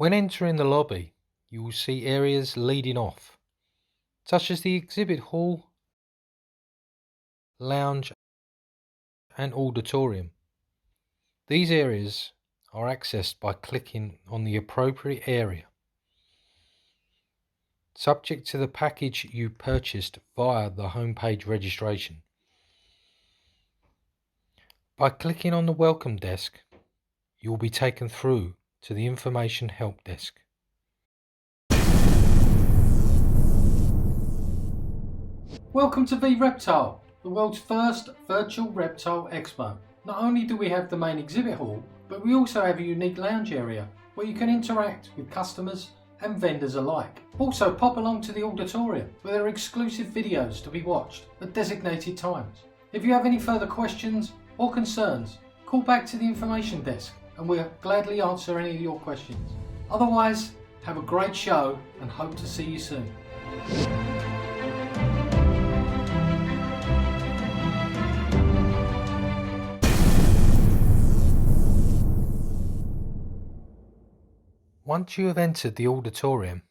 When entering the lobby, you will see areas leading off, such as the exhibit hall, lounge and auditorium. These areas are accessed by clicking on the appropriate area, subject to the package you purchased via the homepage registration. By clicking on the welcome desk, you will be taken through to the information help desk. Welcome to V-Reptile, the world's first virtual reptile expo. Not only do we have the main exhibit hall, but we also have a unique lounge area where you can interact with customers and vendors alike. Also pop along to the auditorium where there are exclusive videos to be watched at designated times. If you have any further questions or concerns, call back to the information desk and we'll gladly answer any of your questions. Otherwise, have a great show and hope to see you soon. Once you have entered the auditorium,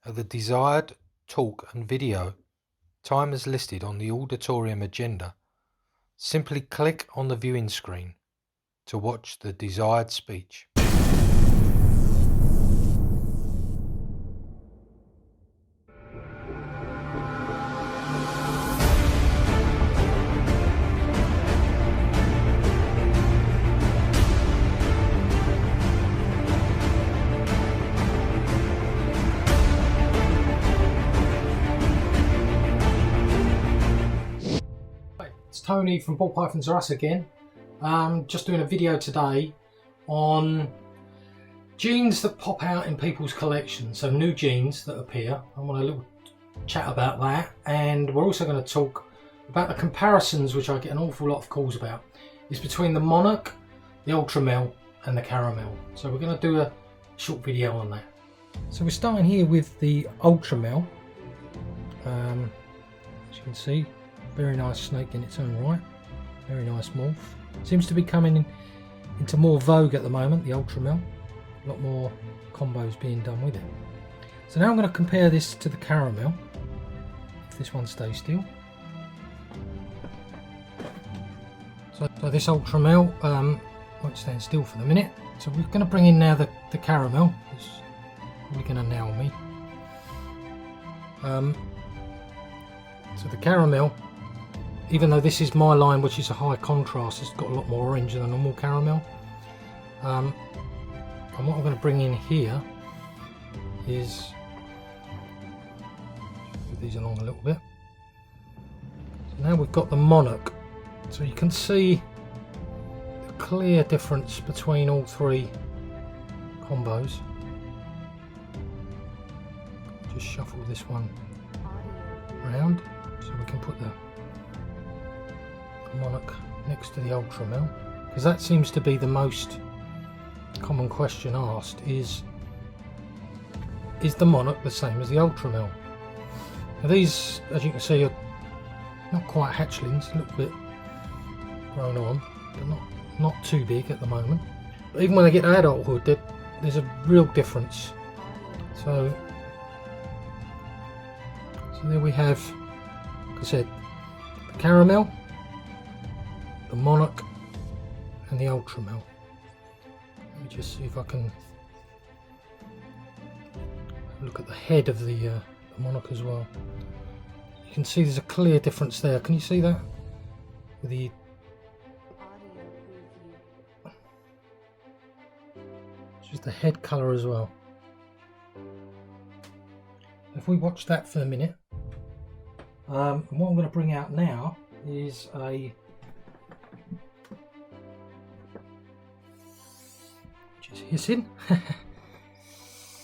at the desired talk and video time as listed on the auditorium agenda, simply click on the viewing screen to watch the desired speech. It's Tony from Ball Pythons Are Us again. Just doing a video today on genes that pop out in people's collections, so new genes that appear. I want a little chat about that, and we're also going to talk about the comparisons, which I get an awful lot of calls about. It's between the Monarch, the Ultramel and the Caramel. So we're going to do a short video on that. So we're starting here with the Ultramel. As you can see, very nice snake in its own right, very nice morph. Seems to be coming into more vogue at the moment, the Ultramel. A lot more combos being done with it. So now I'm going to compare this to the Caramel, if this one stays still. So this Ultramel won't stand still for the minute. So we're going to bring in now the Caramel. It's really going to nail me. So the Caramel, even though this is my line, which is a high contrast, it's got a lot more orange than a normal Caramel. And what I'm going to bring in here is, move these along a little bit. So now we've got the Monarch. So you can see the clear difference between all three combos. Just shuffle this one around so we can put the Monarch next to the Ultramel, because that seems to be the most common question asked, is the Monarch the same as the Ultramel? Now these, as you can see, are not quite hatchlings, a little bit grown on, but not too big at the moment. But even when they get to adulthood, there's a real difference. So there we have, like I said, the Caramel, the Monarch and the Ultramel. Let me just see if I can look at the head of the Monarch as well. You can see there's a clear difference there. Can you see that? With the just the head colour as well. If we watch that for a minute, and what I'm going to bring out now is a just hissing.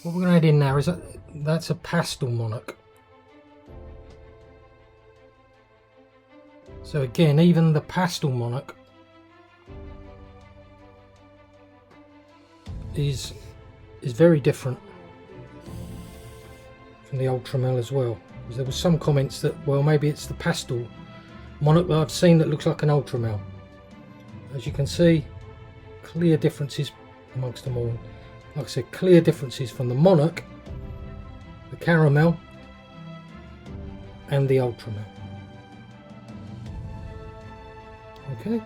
What we're going to add in now is that's a pastel Monarch. So again, even the pastel Monarch is very different from the Ultramel as well. Because there was some comments that, well, maybe it's the pastel Monarch that I've seen that looks like an Ultramel. As you can see, clear differences amongst them all. like I said, clear differences from the Monarch, the Caramel and the Ultramel. Okay,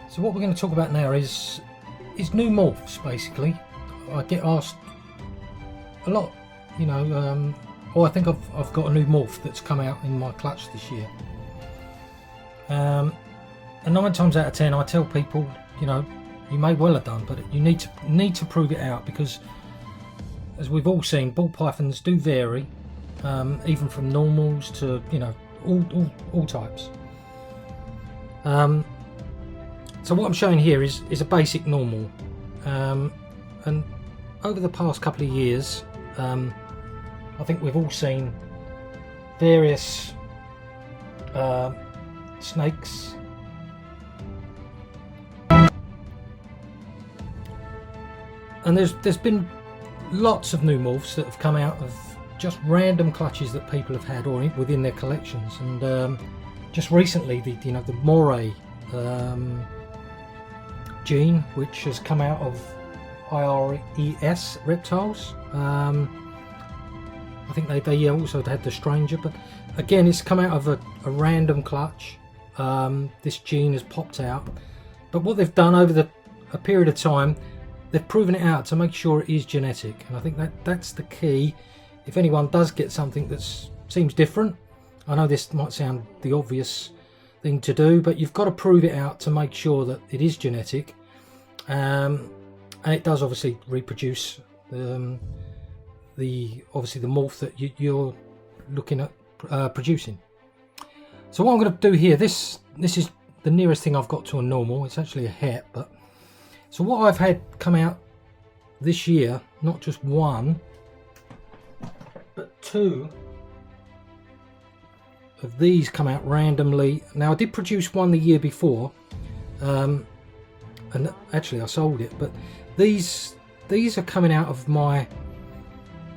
so what we're going to talk about now is new morphs. Basically, I get asked a lot, you know, oh, I think I've got a new morph that's come out in my clutch this year, and 9 times out of 10 I tell people, you know, you may well have done, but you need to prove it out, because as we've all seen, ball pythons do vary, even from normals to, you know, all types. So what I'm showing here is a basic normal, and over the past couple of years, I think we've all seen various snakes, and there's been lots of new morphs that have come out of just random clutches that people have had or within their collections. And just recently, the Moray gene, which has come out of IRES reptiles. I think they also had the Stranger, but again, it's come out of a random clutch. This gene has popped out, but what they've done over a period of time, they've proven it out to make sure it is genetic, and I think that's the key. If anyone does get something that seems different, I know this might sound the obvious thing to do, but you've got to prove it out to make sure that it is genetic, and it does obviously reproduce the morph that you're looking at producing. So what I'm going to do here, this is the nearest thing I've got to a normal. It's actually a het, but so what I've had come out this year, not just one, but 2 of these come out randomly. Now I did produce one the year before, and actually I sold it, but these are coming out of my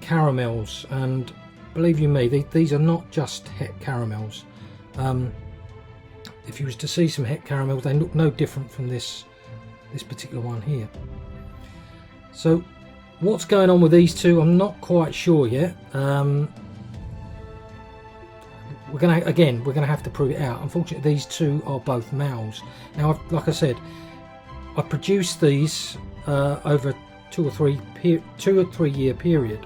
caramels, and believe you me, these are not just het caramels. If you was to see some het caramels, they look no different from this particular one here. So what's going on with these two, I'm not quite sure yet. We're gonna have to prove it out. Unfortunately, these two are both males. Now, like I said, I produced these over 2 or 3 year period,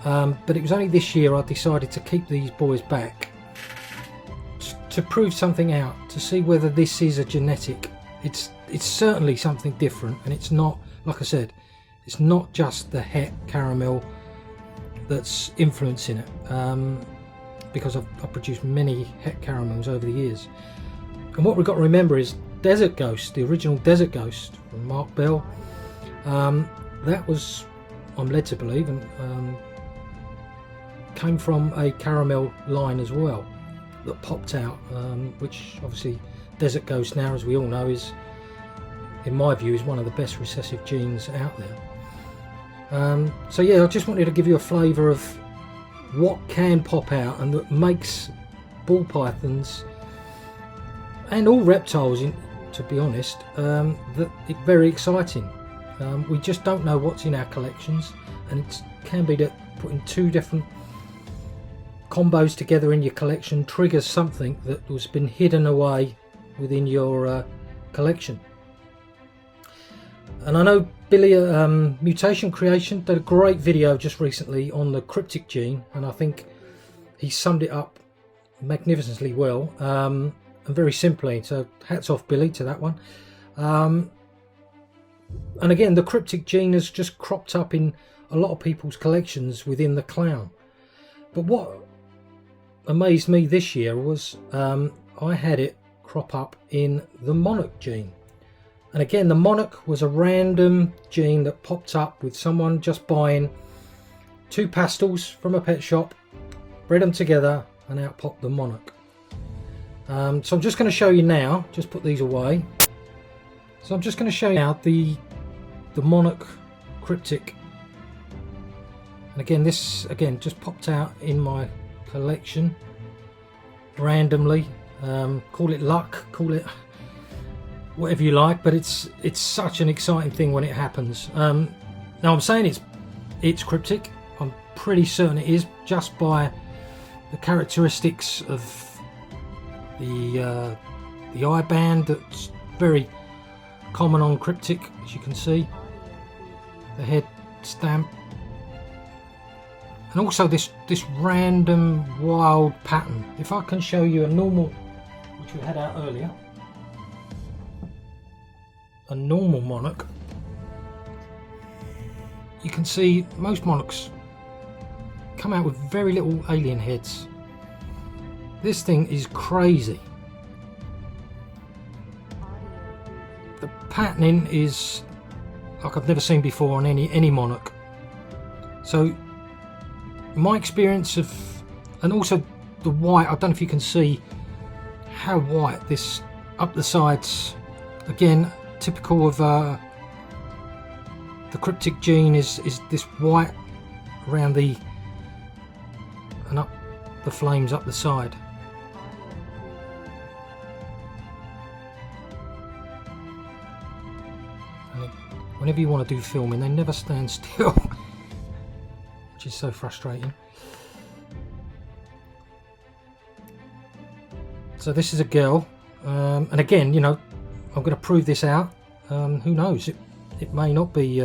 but it was only this year I decided to keep these boys back to prove something out, to see whether this is a genetic. It's certainly something different, and it's not, like I said, it's not just the het caramel that's influencing it, because I've produced many het caramels over the years. And what we've got to remember is Desert Ghost, the original Desert Ghost from Mark Bell, that was, I'm led to believe, and came from a caramel line as well that popped out, which obviously Desert Ghost now, as we all know, is, in my view, is one of the best recessive genes out there. So yeah, I just wanted to give you a flavour of what can pop out and that makes ball pythons and all reptiles, to be honest, very exciting. We just don't know what's in our collections, and it can be that putting 2 different combos together in your collection triggers something that has been hidden away within your collection. And I know Billy Mutation Creation did a great video just recently on the cryptic gene, and I think he summed it up magnificently well, and very simply, so hats off Billy to that one. And again, the cryptic gene has just cropped up in a lot of people's collections within the clown. But what amazed me this year was I had it crop up in the Monarch gene. And again, the Monarch was a random gene that popped up with someone just buying 2 pastels from a pet shop, bred them together, and out popped the Monarch. So I'm just going to show you now, just put these away. So I'm just going to show you now the Monarch cryptic. And again, this just popped out in my collection randomly. Call it luck, call it whatever you like, but it's such an exciting thing when it happens. Now I'm saying it's cryptic. I'm pretty certain it is, just by the characteristics of the eye band that's very common on cryptic, as you can see. The head stamp, and also this random wild pattern. If I can show you a normal, which we had out earlier, a normal monarch, you can see most monarchs come out with very little alien heads. This thing is crazy. The patterning is like I've never seen before on any monarch. So my experience of, and also the white, I don't know if you can see how white this up the sides, again typical of the cryptic gene is this white around the and up the flames up the side. And whenever you want to do filming, they never stand still, which is so frustrating. So this is a girl, and again, you know, I'm going to prove this out. Who knows? It may not be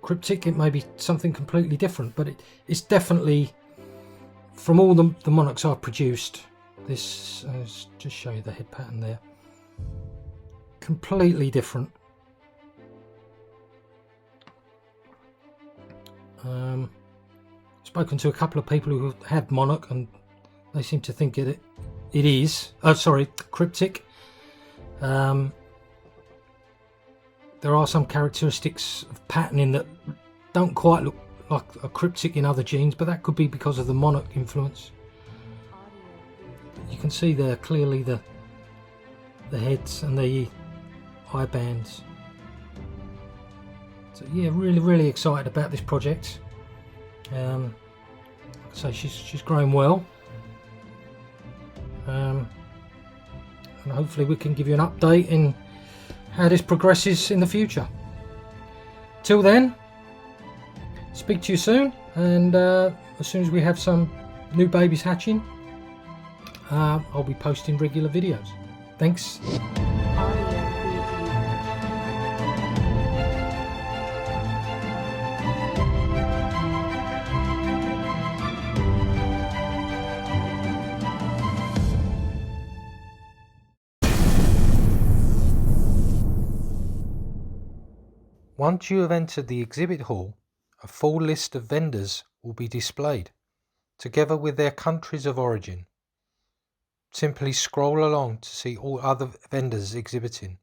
cryptic. It may be something completely different. But it's definitely, from all the monarchs I've produced, this just show you the head pattern there. Completely different. Spoken to a couple of people who have had monarch, and they seem to think it is. Oh, sorry, cryptic. There are some characteristics of patterning that don't quite look like a cryptic in other genes, but that could be because of the monarch influence. You can see there clearly the heads and the eye bands. So yeah, really excited about this project. Like I say, she's growing well. And hopefully we can give you an update in how this progresses in the future. Till then, speak to you soon, and as soon as we have some new babies hatching, I'll be posting regular videos. Thanks. Once you have entered the exhibit hall, a full list of vendors will be displayed, together with their countries of origin. Simply scroll along to see all other vendors exhibiting.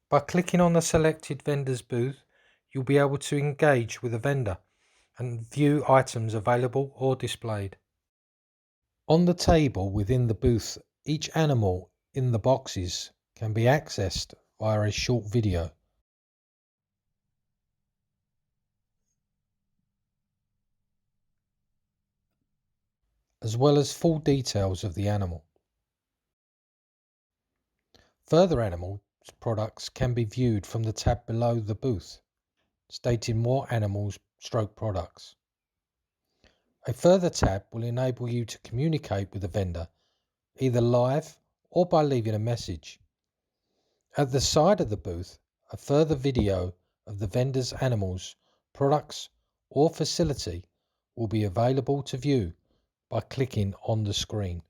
By clicking on the selected vendor's booth, you'll be able to engage with a vendor and view items available or displayed. On the table within the booth, each animal in the boxes can be accessed via a short video. As well as full details of the animal. Further animal products can be viewed from the tab below the booth, stating more animals / products. A further tab will enable you to communicate with the vendor, either live or by leaving a message. At the side of the booth, a further video of the vendor's animals, products or facility will be available to view by clicking on the screen.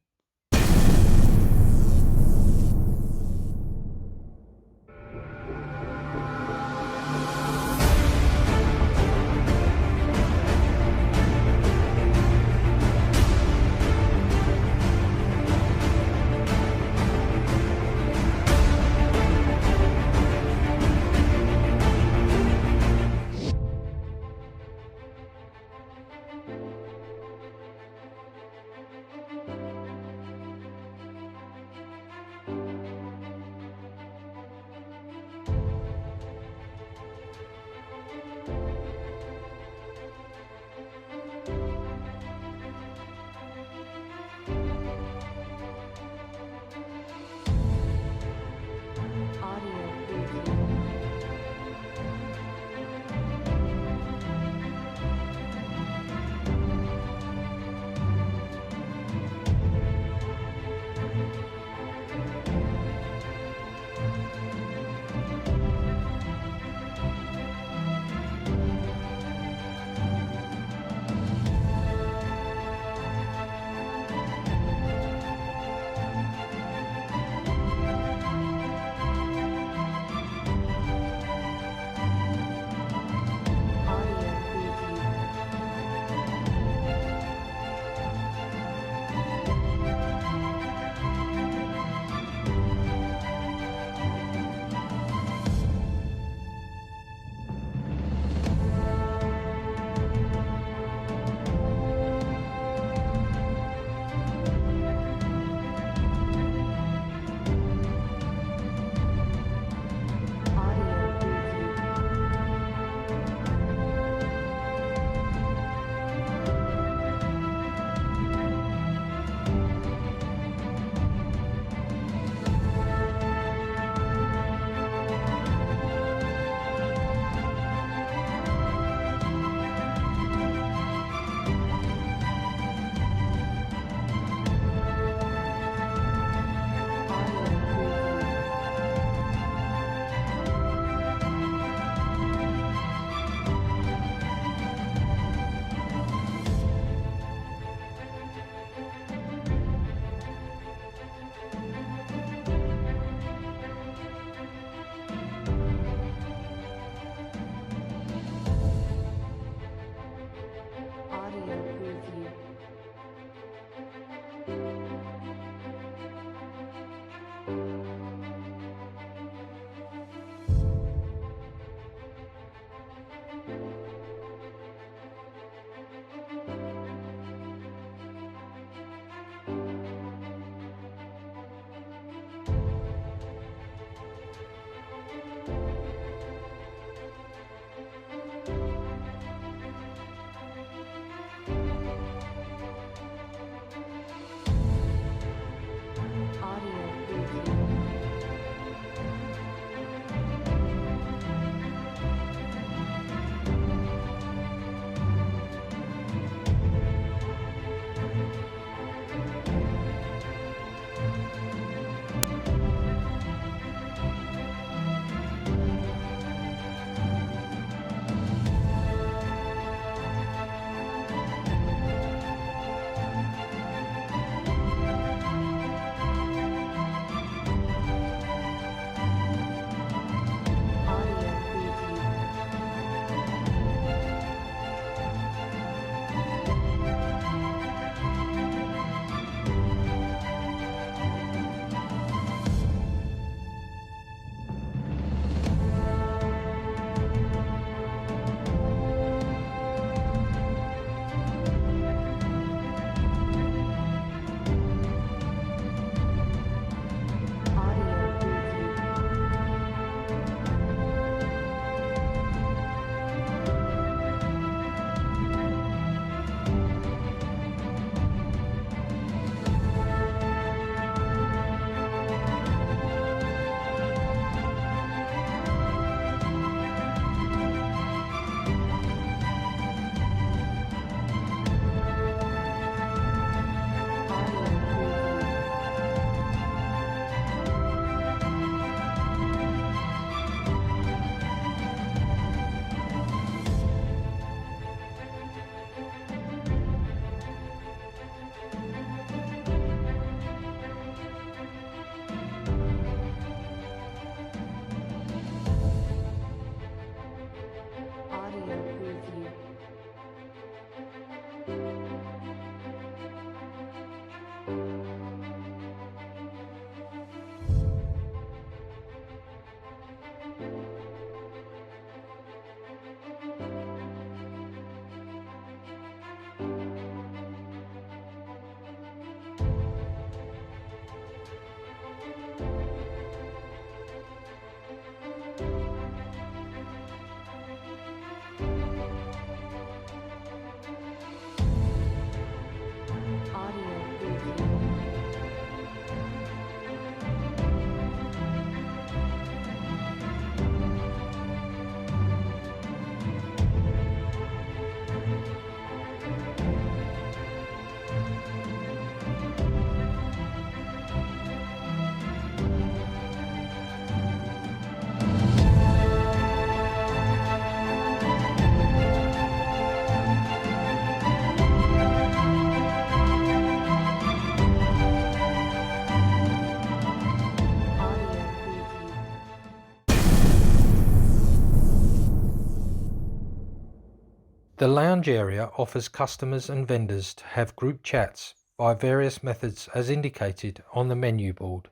The lounge area offers customers and vendors to have group chats by various methods as indicated on the menu board.